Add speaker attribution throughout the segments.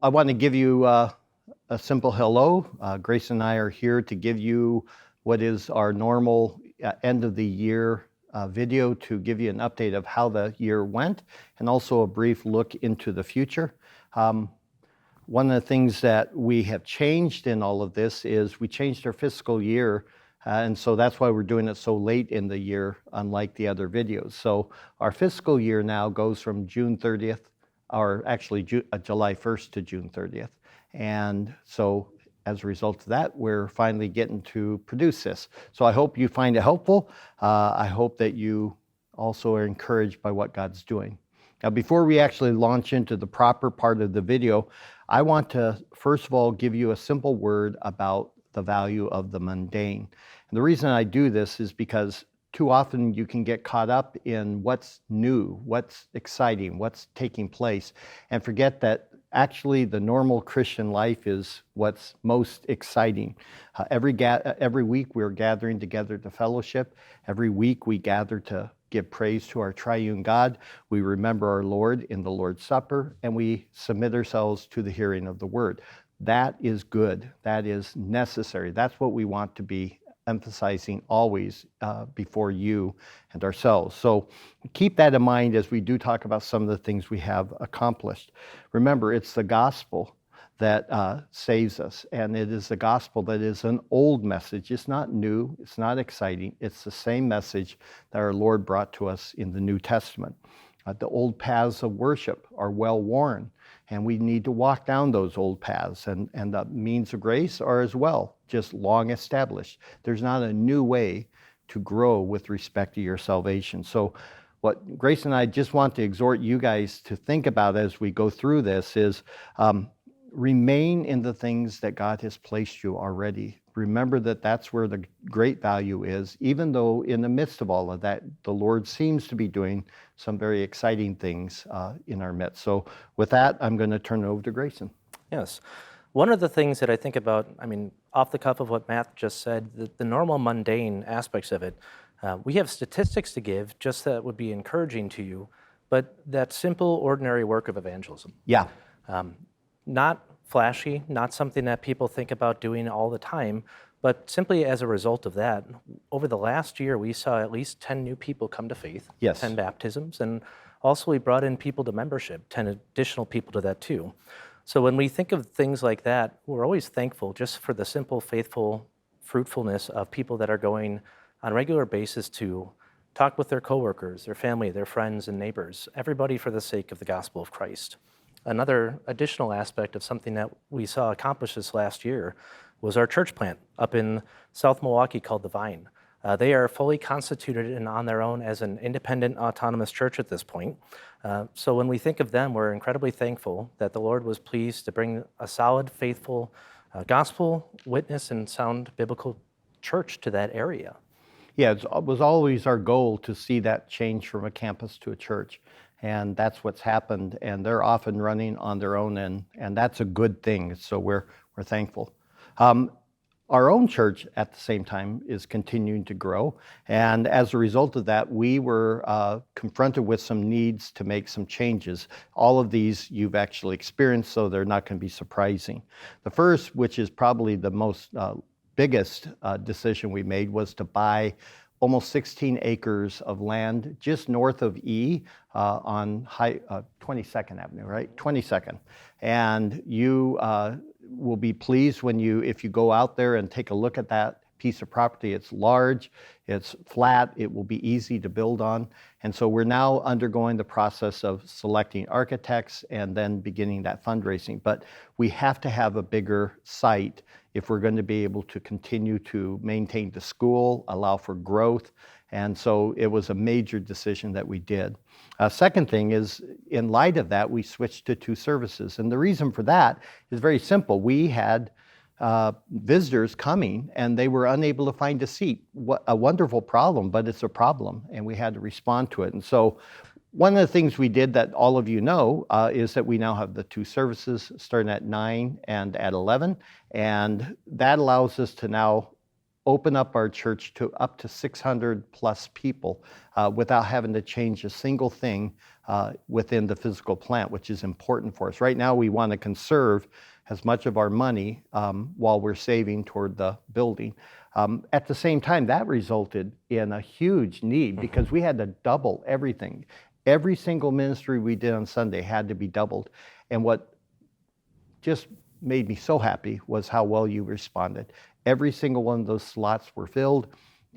Speaker 1: I want to give you a simple hello. Grayson and I are here to give you what is our normal end of the year video to give you an update of how the year went and also a brief look into the future. One of the things that we have changed in all of this is we changed our fiscal year, and so that's why we're doing it so late in the year, unlike the other videos. So our fiscal year now goes from June 30th, or actually July 1st to June 30th. And so as a result of that, we're finally getting to produce this. So I hope you find it helpful. I hope that you also are encouraged by what God's doing. Now, before we actually launch into the proper part of the video, I want to, first of all, give you a simple word about the value of the mundane. And the reason I do this is because too often you can get caught up in what's new, what's exciting, what's taking place, and forget that actually the normal Christian life is what's most exciting. Every week we're gathering together to fellowship. Every week we gather to give praise to our triune God. We remember our Lord in the Lord's Supper, and we submit ourselves to the hearing of the word. That is good. That is necessary. That's what we want to be emphasizing always before you and ourselves. So keep that in mind as we do talk about some of the things we have accomplished. Remember, it's the gospel that saves us, and it is the gospel that is an old message. It's not new, it's not exciting, it's the same message that our Lord brought to us in the New Testament. The old paths of worship are well worn, and we need to walk down those old paths, and the means of grace are as well, just long established. There's not a new way to grow with respect to your salvation. So what Grace and I just want to exhort you guys to think about as we go through this is remain in the things that God has placed you already. Remember that that's where the great value is, even though in the midst of all of that, the Lord seems to be doing some very exciting things in our midst. So with that, I'm going to turn it over to Grayson.
Speaker 2: Yes. One of the things that I think about, off the cuff of what Matt just said, the normal mundane aspects of it, we have statistics to give just that would be encouraging to you, but that simple, ordinary work of evangelism.
Speaker 1: Yeah.
Speaker 2: Not flashy, not something that people think about doing all the time, but simply as a result of that, over the last year, we saw at least 10 new people come to faith,
Speaker 1: Yes.
Speaker 2: 10 baptisms, and also we brought in people to membership, 10 additional people to that too. So when we think of things like that, we're always thankful just for the simple, faithful fruitfulness of people that are going on a regular basis to talk with their coworkers, their family, their friends and neighbors, everybody for the sake of the gospel of Christ. Another additional aspect of something that we saw accomplished this last year was our church plant up in South Milwaukee called The Vine. They are fully constituted and on their own as an independent, autonomous church at this point. So when we think of them, we're incredibly thankful that the Lord was pleased to bring a solid, faithful gospel witness and sound biblical church to that area.
Speaker 1: Yeah, it was always our goal to see that change from a campus to a church. And that's what's happened, and they're off and running on their own, and that's a good thing, so we're thankful. Our own church, at the same time, is continuing to grow, and as a result of that, we were confronted with some needs to make some changes. All of these you've actually experienced, so they're not going to be surprising. The first, which is probably the most biggest decision we made, was to buy almost 16 acres of land just north of E on 22nd Avenue, right? 22nd. And you will be pleased if you go out there and take a look at that piece of property. It's large, it's flat, it will be easy to build on. And so we're now undergoing the process of selecting architects and then beginning that fundraising. But we have to have a bigger site if we're going to be able to continue to maintain the school, allow for growth. And so it was a major decision that we did. Second thing is, in light of that, we switched to 2 services. And the reason for that is very simple. We had visitors coming and they were unable to find a seat. What a wonderful problem, but it's a problem and we had to respond to it. And so one of the things we did that all of you know is that we now have the 2 services starting at 9 and at 11, and that allows us to now open up our church to up to 600 plus people without having to change a single thing within the physical plant, which is important for us. Right now, we want to conserve as much of our money while we're saving toward the building. At the same time, that resulted in a huge need because we had to double everything. Every single ministry we did on Sunday had to be doubled. And what just made me so happy was how well you responded. Every single one of those slots were filled.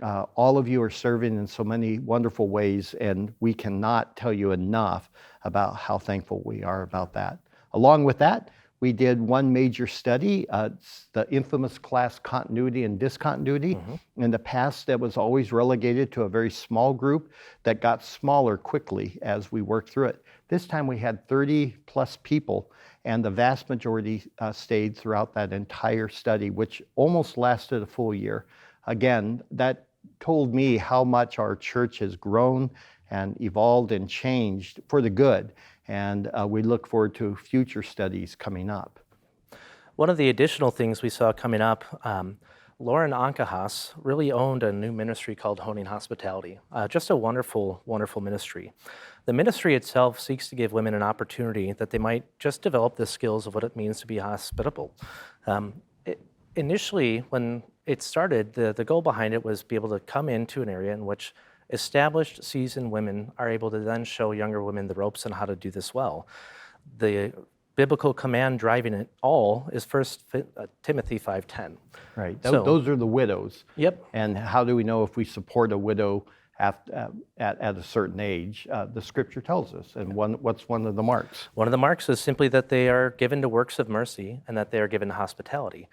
Speaker 1: All of you are serving in so many wonderful ways, and we cannot tell you enough about how thankful we are about that. Along with that, we did one major study, the infamous class continuity and discontinuity. In the past, that was always relegated to a very small group that got smaller quickly as we worked through it. This time we had 30 plus people, and the vast majority stayed throughout that entire study, which almost lasted a full year. Again, that told me how much our church has grown and evolved and changed for the good. And we look forward to future studies coming up.
Speaker 2: One of the additional things we saw coming up, Lauren Ankahas really owned a new ministry called Honing Hospitality. Just a wonderful, wonderful ministry. The ministry itself seeks to give women an opportunity that they might just develop the skills of what it means to be hospitable. Initially, when it started, the goal behind it was to be able to come into an area in which established, seasoned women are able to then show younger women the ropes on how to do this well. The biblical command driving it all is 1 Timothy 5:10.
Speaker 1: Right. Those are the widows.
Speaker 2: Yep.
Speaker 1: And how do we know if we support a widow at a certain age? The scripture tells us. And what's one of the marks? One
Speaker 2: of the marks is simply that they are given to works of mercy and that they are given to hospitality.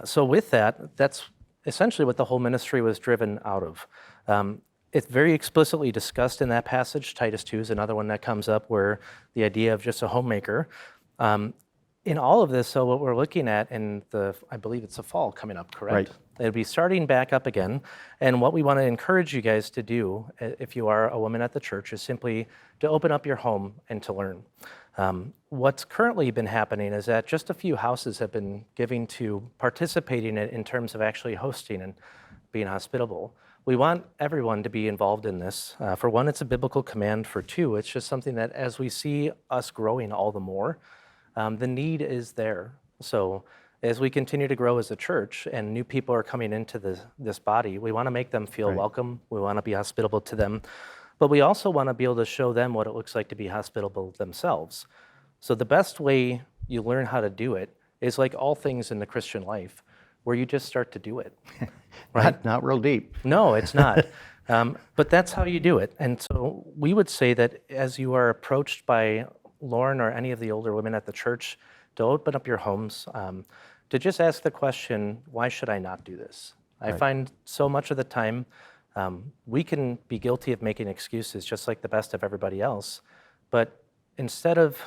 Speaker 2: So with that, that's essentially what the whole ministry was driven out of. It's very explicitly discussed in that passage. Titus 2 is another one that comes up where the idea of just a homemaker. In all of this, so what we're looking at in I believe it's the fall coming up, correct?
Speaker 1: Right.
Speaker 2: It'll be starting back up again. And what we want to encourage you guys to do, if you are a woman at the church, is simply to open up your home and to learn. What's currently been happening is that just a few houses have been giving to participating in terms of actually hosting and being hospitable. We want everyone to be involved in this. For one, it's a biblical command. For two, it's just something that as we see us growing all the more, the need is there. So as we continue to grow as a church and new people are coming into this body, we want to make them feel welcome. We want to be hospitable to them. But we also want to be able to show them what it looks like to be hospitable themselves. So the best way you learn how to do it is like all things in the Christian life, where you just start to do it. Right?
Speaker 1: Not real deep.
Speaker 2: No, it's not. But that's how you do it. And so we would say that as you are approached by Lauren or any of the older women at the church, to open up your homes, to just ask the question, why should I not do this? I find so much of the time we can be guilty of making excuses just like the best of everybody else. But instead of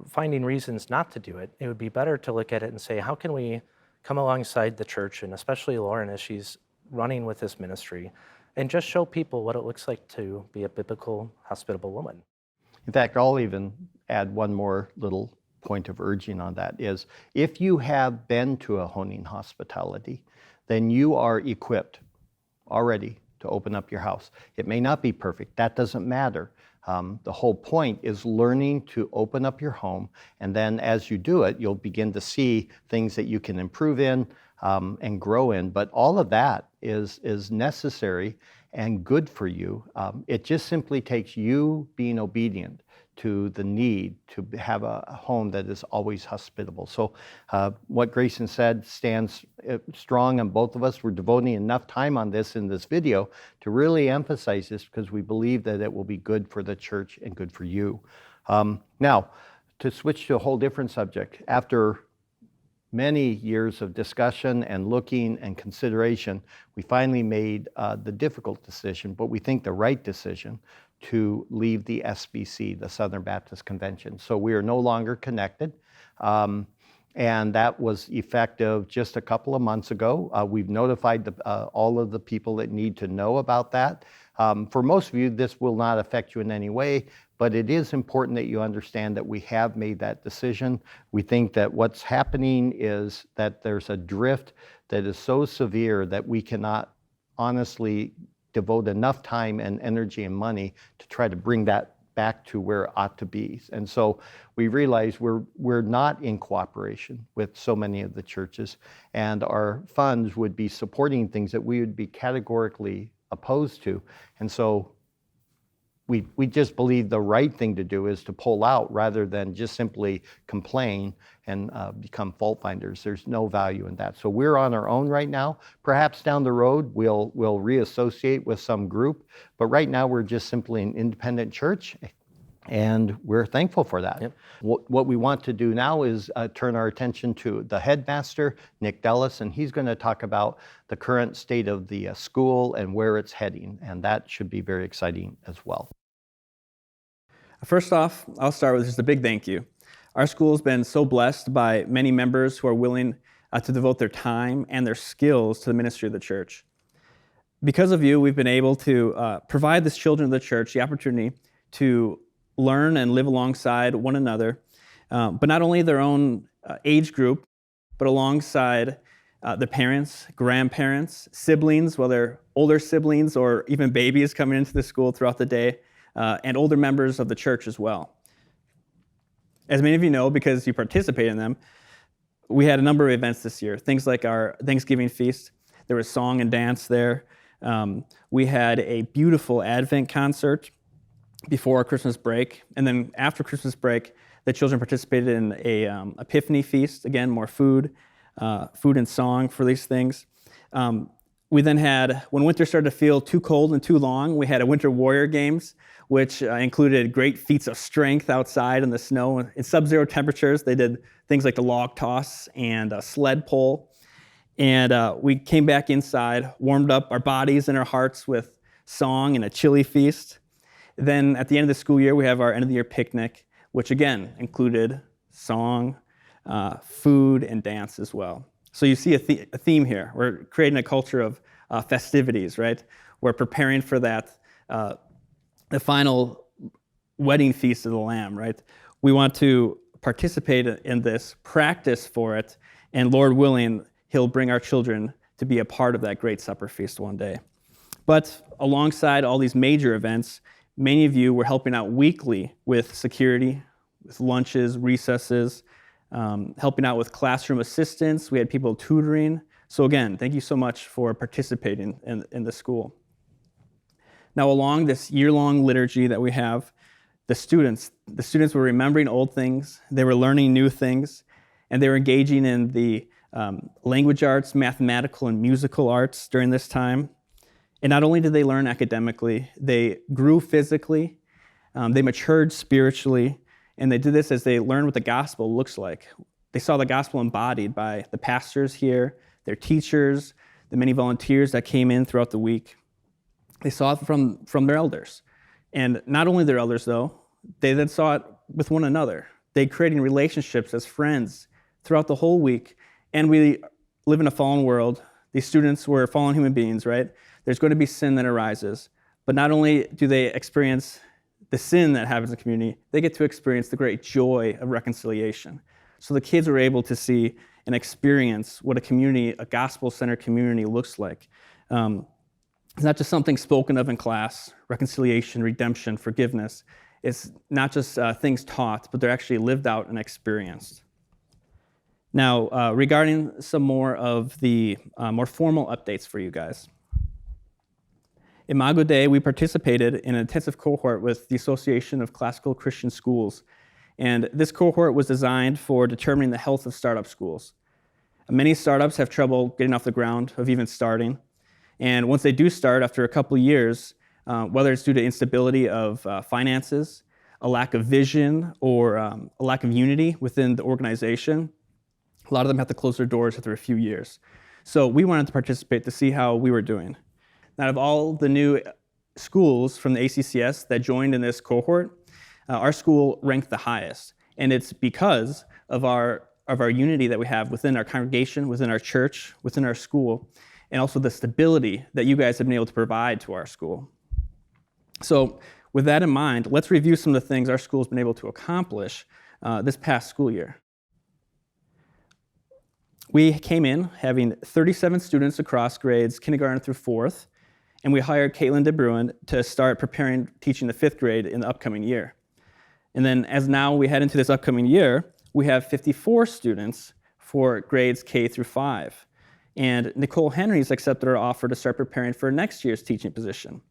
Speaker 2: finding reasons not to do it, it would be better to look at it and say, how can we come alongside the church, and especially Lauren as she's running with this ministry, and just show people what it looks like to be a biblical, hospitable woman.
Speaker 1: In fact, I'll even add one more little point of urging on that is, if you have been to a Honing Hospitality, then you are equipped already to open up your house. It may not be perfect. That doesn't matter. The whole point is learning to open up your home, and then as you do it, you'll begin to see things that you can improve in and grow in. But all of that is necessary and good for you. It just simply takes you being obedient to the need to have a home that is always hospitable. So what Grayson said stands strong on both of us. We're devoting enough time on this in this video to really emphasize this because we believe that it will be good for the church and good for you. Now, to switch to a whole different subject, after many years of discussion and looking and consideration, we finally made the difficult decision, but we think the right decision, to leave the SBC, the Southern Baptist Convention. So we are no longer connected. And that was effective just a couple of months ago. We've notified all of the people that need to know about that. For most of you, this will not affect you in any way, but it is important that you understand that we have made that decision. We think that what's happening is that there's a drift that is so severe that we cannot honestly devote enough time and energy and money to try to bring that back to where it ought to be. And so we realize we're not in cooperation with so many of the churches, and our funds would be supporting things that we would be categorically opposed to. And so we just believe the right thing to do is to pull out rather than just simply complain and become fault finders. There's no value in that. So we're on our own right now. Perhaps down the road we'll reassociate with some group, but right now we're just simply an independent church, and we're thankful for that.
Speaker 2: Yep.
Speaker 1: What we want to do now is turn our attention to the headmaster, Nick Dellis, and he's going to talk about the current state of the school and where it's heading, and that should be very exciting as well.
Speaker 3: First off, I'll start with just a big thank you. Our school has been so blessed by many members who are willing to devote their time and their skills to the ministry of the church. Because of you, we've been able to provide the children of the church the opportunity to learn and live alongside one another, but not only their own age group, but alongside the parents, grandparents, siblings, whether older siblings or even babies coming into the school throughout the day, and older members of the church as well. As many of you know, because you participate in them, we had a number of events this year, things like our Thanksgiving feast. There was song and dance there. We had a beautiful Advent concert before our Christmas break, and then after Christmas break, the children participated in a Epiphany feast. Again, more food and song for these things. We then had, when winter started to feel too cold and too long, we had a Winter Warrior Games, which included great feats of strength outside in the snow. In sub-zero temperatures, they did things like the log toss and a sled pull. And we came back inside, warmed up our bodies and our hearts with song and a chili feast. Then at the end of the school year, we have our end-of-the-year picnic, which again included song, food, and dance as well. So you see a theme here. We're creating a culture of festivities, right? We're preparing for that, the final wedding feast of the Lamb, right? We want to participate in this, practice for it, and Lord willing, He'll bring our children to be a part of that great supper feast one day. But alongside all these major events, many of you were helping out weekly with security, with lunches, recesses, helping out with classroom assistance. We had people tutoring. So again, thank you so much for participating in the school. Now, along this year-long liturgy that we have, the students were remembering old things, they were learning new things, and they were engaging in the language arts, mathematical, and musical arts during this time. And not only did they learn academically, they grew physically, they matured spiritually, and they did this as they learned what the gospel looks like. They saw the gospel embodied by the pastors here, their teachers, the many volunteers that came in throughout the week. They saw it from their elders. And not only their elders, though, they then saw it with one another. They created relationships as friends throughout the whole week. And we live in a fallen world. These students were fallen human beings, right? There's going to be sin that arises. But not only do they experience the sin that happens in the community, they get to experience the great joy of reconciliation. So the kids were able to see and experience what a community, a gospel-centered community looks like. It's not just something spoken of in class, reconciliation, redemption, forgiveness. It's not just things taught, but they're actually lived out and experienced. Now, regarding some more of the more formal updates for you guys. Imago Day, we participated in an intensive cohort with the Association of Classical Christian Schools. And this cohort was designed for determining the health of startup schools. Many startups have trouble getting off the ground, of even starting. And once they do start, after a couple of years, whether it's due to instability of finances, a lack of vision, or a lack of unity within the organization, a lot of them have to close their doors after a few years. So we wanted to participate to see how we were doing. Out of all the new schools from the ACCS that joined in this cohort, our school ranked the highest. And it's because of our unity that we have within our congregation, within our church, within our school, and also the stability that you guys have been able to provide to our school. So with that in mind, let's review some of the things our school's been able to accomplish this past school year. We came in having 37 students across grades kindergarten through 4th, and we hired Caitlin DeBruin to start teaching the 5th grade in the upcoming year. And then as now we head into this upcoming year, we have 54 students for grades K through 5. And Nicole Henry's accepted our offer to start preparing for next year's teaching position.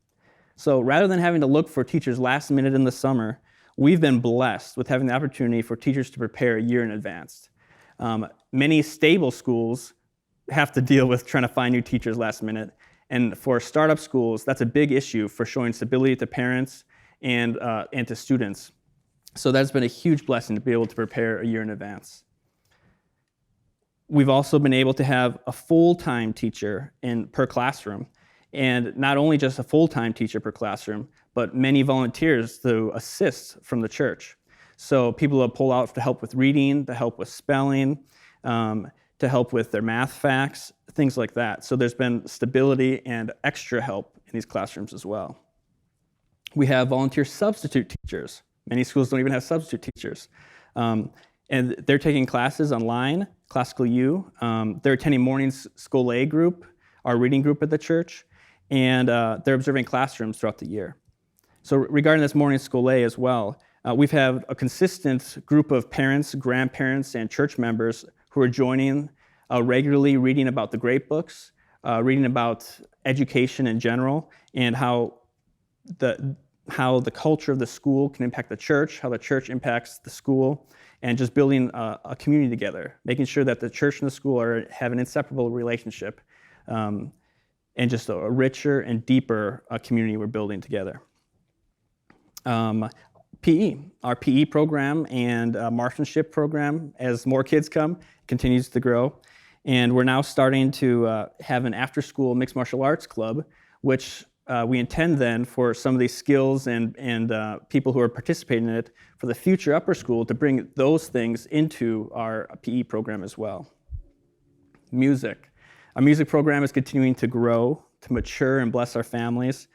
Speaker 3: So rather than having to look for teachers last minute in the summer, we've been blessed with having the opportunity for teachers to prepare a year in advance. Many stable schools have to deal with trying to find new teachers last minute. And for startup schools, that's a big issue for showing stability to parents and to students. So that's been a huge blessing to be able to prepare a year in advance. We've also been able to have a full-time teacher per classroom, and not only just a full-time teacher per classroom, but many volunteers to assist from the church. So people will pull out to help with reading, to help with spelling, to help with their math facts, things like that. So there's been stability and extra help in these classrooms as well. We have volunteer substitute teachers. Many schools don't even have substitute teachers. And they're taking classes online, Classical U. They're attending morning School A group, our reading group at the church, and they're observing classrooms throughout the year. So regarding this morning School A as well, we've had a consistent group of parents, grandparents, and church members who are joining regularly, reading about the great books, reading about education in general, and how the culture of the school can impact the church, how the church impacts the school, and just building a community together, making sure that the church and the school have an inseparable relationship, and just a richer and deeper community we're building together. PE, our PE program and marksmanship program, as more kids come, continues to grow. And we're now starting to have an after-school mixed martial arts club, which we intend then for some of these skills and people who are participating in it for the future upper school to bring those things into our PE program as well. Music. Our music program is continuing to grow, to mature and bless our families.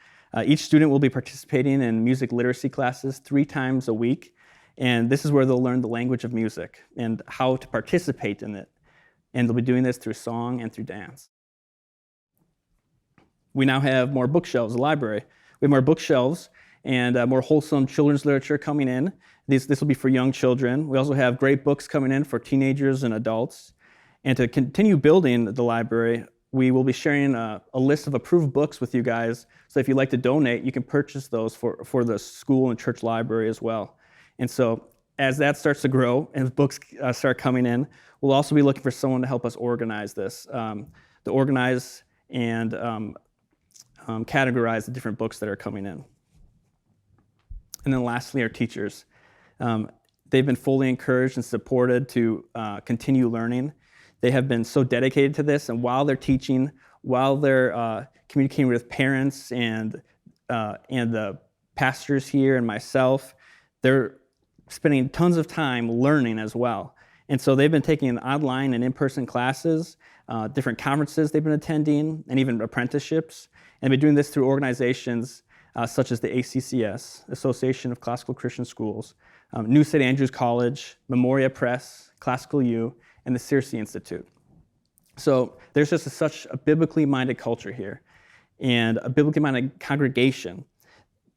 Speaker 3: Each student will be participating in music literacy classes 3 times a week, and this is where they'll learn the language of music and how to participate in it. And they'll be doing this through song and through dance. We now have more bookshelves, a library. We have more bookshelves and more wholesome children's literature coming in. This will be for young children. We also have great books coming in for teenagers and adults. And to continue building the library, we will be sharing a list of approved books with you guys. So if you'd like to donate, you can purchase those for the school and church library as well. And so as that starts to grow and books start coming in, we'll also be looking for someone to help us organize this, to organize and categorize the different books that are coming in. And then lastly, our teachers. They've been fully encouraged and supported to continue learning. They have been so dedicated to this, and while they're teaching, while they're communicating with parents and the pastors here and myself, they're spending tons of time learning as well. And so they've been taking online and in-person classes, different conferences they've been attending, and even apprenticeships, and been doing this through organizations such as the ACCS, Association of Classical Christian Schools, New St. Andrews College, Memoria Press, Classical U, and the Searcy Institute. So there's just such a biblically minded culture here and a biblically minded congregation.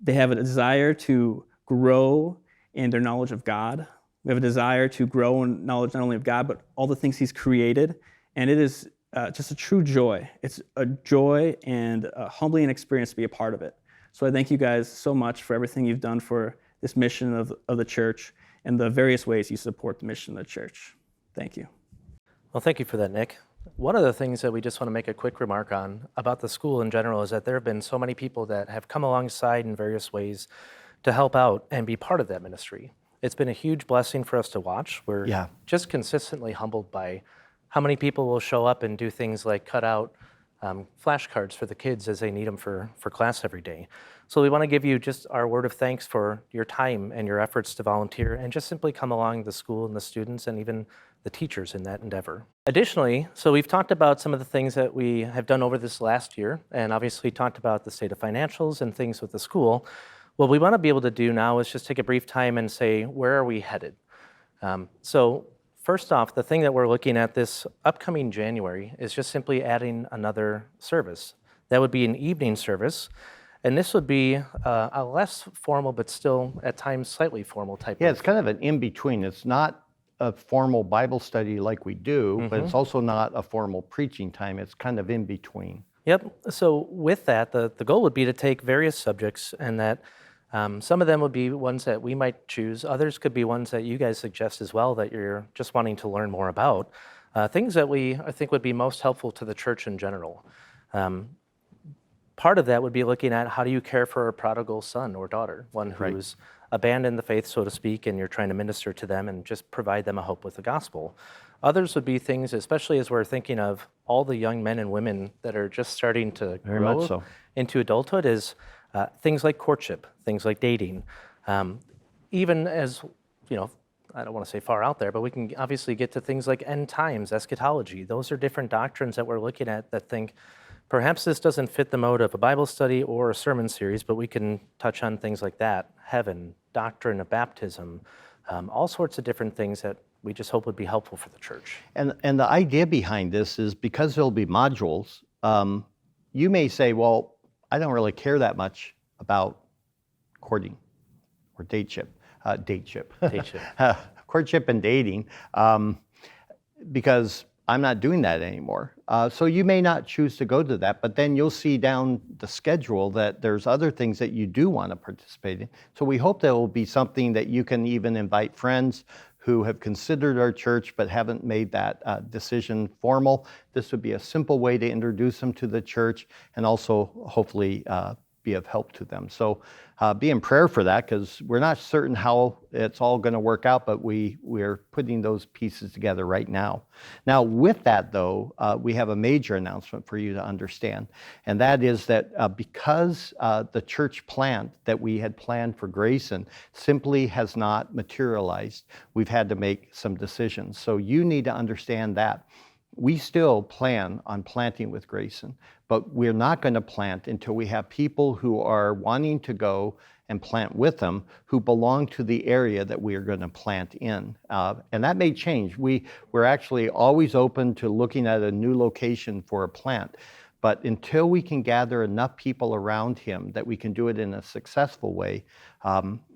Speaker 3: They have a desire to grow in their knowledge of God. We have a desire to grow in knowledge not only of God, but all the things He's created. And it is just a true joy. It's a joy and a humbling experience to be a part of it. So I thank you guys so much for everything you've done for this mission of the church and the various ways you support the mission of the church. Thank you.
Speaker 2: Well, thank you for that, Nick. One of the things that we just want to make a quick remark on about the school in general is that there have been so many people that have come alongside in various ways to help out and be part of that ministry. It's been a huge blessing for us to watch. We're just consistently humbled by how many people will show up and do things like cut out flashcards for the kids as they need them for class every day. So we want to give you just our word of thanks for your time and your efforts to volunteer and just simply come along the school and the students and even the teachers in that endeavor. Additionally, so we've talked about some of the things that we have done over this last year and obviously talked about the state of financials and things with the school. What we want to be able to do now is just take a brief time and say, where are we headed? So first off, the thing that we're looking at this upcoming January is just simply adding another service. That would be an evening service, and this would be a less formal, but still at times slightly formal type.
Speaker 1: Yeah, it's kind of an in-between. It's not a formal Bible study like we do, but it's also not a formal preaching time. It's kind of in between.
Speaker 2: Yep. So with that, the goal would be to take various subjects, and that some of them would be ones that we might choose. Others could be ones that you guys suggest as well that you're just wanting to learn more about. Things that I think would be most helpful to the church in general. Part of that would be looking at how do you care for a prodigal son or daughter, one who's abandoned the faith, so to speak, and you're trying to minister to them and just provide them a hope with the gospel. Others would be things, especially as we're thinking of all the young men and women that are just starting to
Speaker 1: Very
Speaker 2: grow
Speaker 1: much so.
Speaker 2: into adulthood, is things like courtship, things like dating. Even as, I don't want to say far out there, but we can obviously get to things like end times, eschatology. Those are different doctrines that we're looking at that think, perhaps this doesn't fit the mode of a Bible study or a sermon series, but we can touch on things like that, heaven, doctrine of baptism, all sorts of different things that we just hope would be helpful for the church.
Speaker 1: And the idea behind this is because there'll be modules, you may say, well, I don't really care that much about courting or dateship. Courtship and dating, because I'm not doing that anymore. So you may not choose to go to that, but then you'll see down the schedule that there's other things that you do want to participate in. So we hope there will be something that you can even invite friends who have considered our church but haven't made that decision formal. This would be a simple way to introduce them to the church and also hopefully be of help to them. So be in prayer for that, because we're not certain how it's all going to work out, but we're putting those pieces together right now. Now, with that, though, we have a major announcement for you to understand, and that is that because the church plant that we had planned for Grayson simply has not materialized, we've had to make some decisions. So you need to understand that. We still plan on planting with Grayson, but we're not going to plant until we have people who are wanting to go and plant with them who belong to the area that we are going to plant in. And that may change. We're actually always open to looking at a new location for a plant. But until we can gather enough people around him that we can do it in a successful way,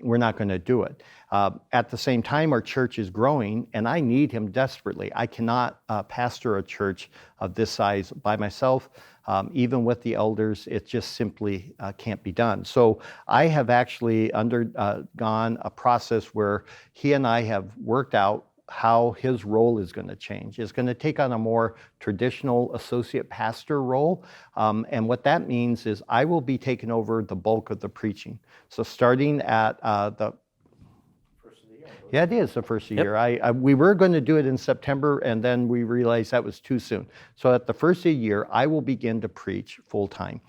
Speaker 1: we're not going to do it. At the same time, our church is growing, and I need him desperately. I cannot pastor a church of this size by myself. Even with the elders, it just simply can't be done. So I have actually undergone a process where he and I have worked out how his role is going to change. It's going to take on a more traditional associate pastor role. And what that means is I will be taking over the bulk of the preaching. So starting at the first of the year. Yeah, it is the first of the year. We were going to do it in September, and then we realized that was too soon. So at the first of the year, I will begin to preach full-time.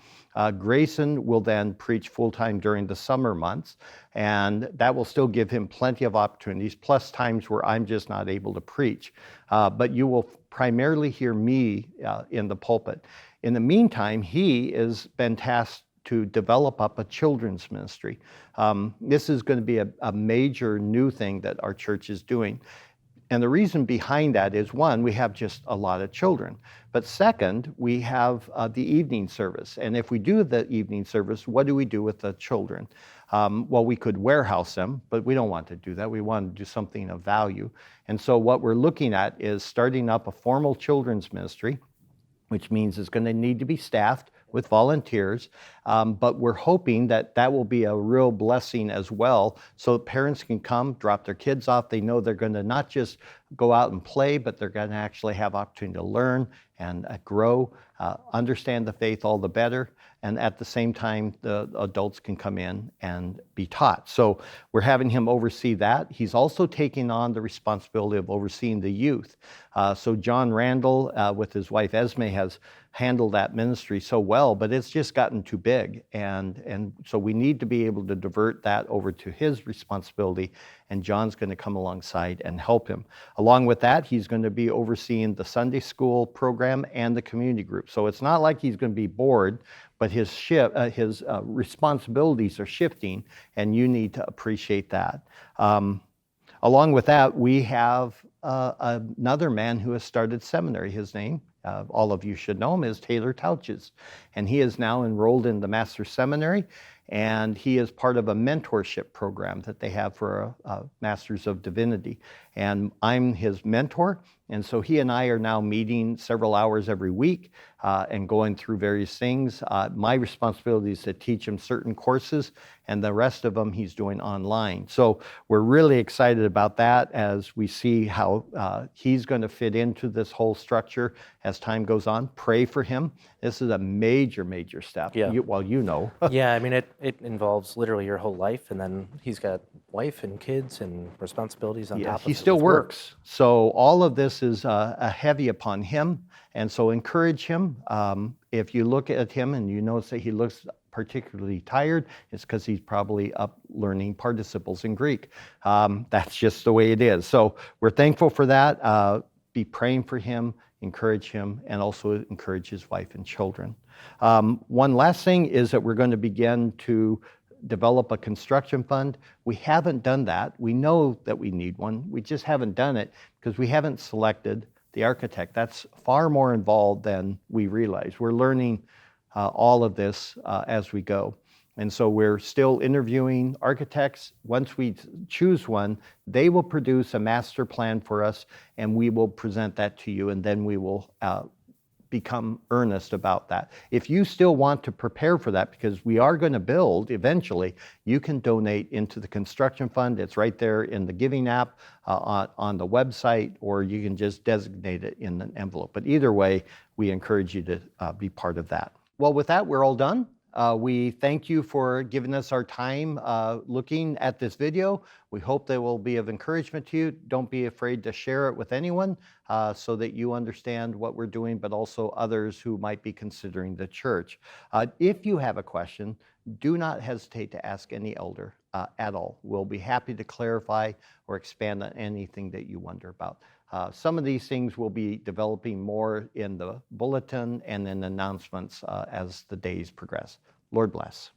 Speaker 1: Grayson will then preach full-time during the summer months, and that will still give him plenty of opportunities, plus times where I'm just not able to preach. But you will primarily hear me in the pulpit. In the meantime, he has been tasked to develop up a children's ministry. This is going to be a major new thing that our church is doing. And the reason behind that is, one, we have just a lot of children. But second, we have the evening service. And if we do the evening service, what do we do with the children? Well, we could warehouse them, but we don't want to do that. We want to do something of value. And so what we're looking at is starting up a formal children's ministry, which means it's going to need to be staffed with volunteers, but we're hoping that that will be a real blessing as well, so parents can come, drop their kids off. They know they're going to not just go out and play, but they're going to actually have opportunity to learn and grow, understand the faith all the better, and at the same time, the adults can come in and be taught. So we're having him oversee that. He's also taking on the responsibility of overseeing the youth. So John Randall, with his wife Esme, has handled that ministry so well, but it's just gotten too big. And so we need to be able to divert that over to his responsibility, and John's going to come alongside and help him. Along with that, he's going to be overseeing the Sunday school program and the community group. So it's not like he's going to be bored but his responsibilities are shifting, and you need to appreciate that. Along with that, we have another man who has started seminary. His name, all of you should know him, is Taylor Touches, and he is now enrolled in the Master's Seminary, and he is part of a mentorship program that they have for Masters of Divinity. And I'm his mentor, and so he and I are now meeting several hours every week and going through various things. My responsibility is to teach him certain courses, and the rest of them he's doing online. So we're really excited about that as we see how he's going to fit into this whole structure as time goes on. Pray for him. This is a major, major step.
Speaker 2: Yeah.
Speaker 1: You know.
Speaker 2: Yeah, I mean, it involves literally your whole life, and then he's got wife and kids and responsibilities on top of it.
Speaker 1: He still
Speaker 2: with work.
Speaker 1: works. So all of this is heavy upon him. And so encourage him. If you look at him and you notice that he looks particularly tired, it's because he's probably up learning participles in Greek. That's just the way it is. So we're thankful for that. Be praying for him, encourage him, and also encourage his wife and children. One last thing is that we're going to begin to develop a construction fund. We haven't done that. We know that we need one. We just haven't done it because we haven't selected the architect. That's far more involved than we realize. We're learning all of this as we go. And so we're still interviewing architects. Once we choose one, they will produce a master plan for us, and we will present that to you, and then we will become earnest about that. If you still want to prepare for that, because we are going to build eventually, you can donate into the construction fund. It's right there in the giving app on the website, or you can just designate it in an envelope. But either way, we encourage you to be part of that. Well, with that, we're all done. We thank you for giving us our time looking at this video. We hope they will be of encouragement to you. Don't be afraid to share it with anyone so that you understand what we're doing, but also others who might be considering the church. If you have a question, do not hesitate to ask any elder at all. We'll be happy to clarify or expand on anything that you wonder about. Some of these things will be developing more in the bulletin and in announcements as the days progress. Lord bless.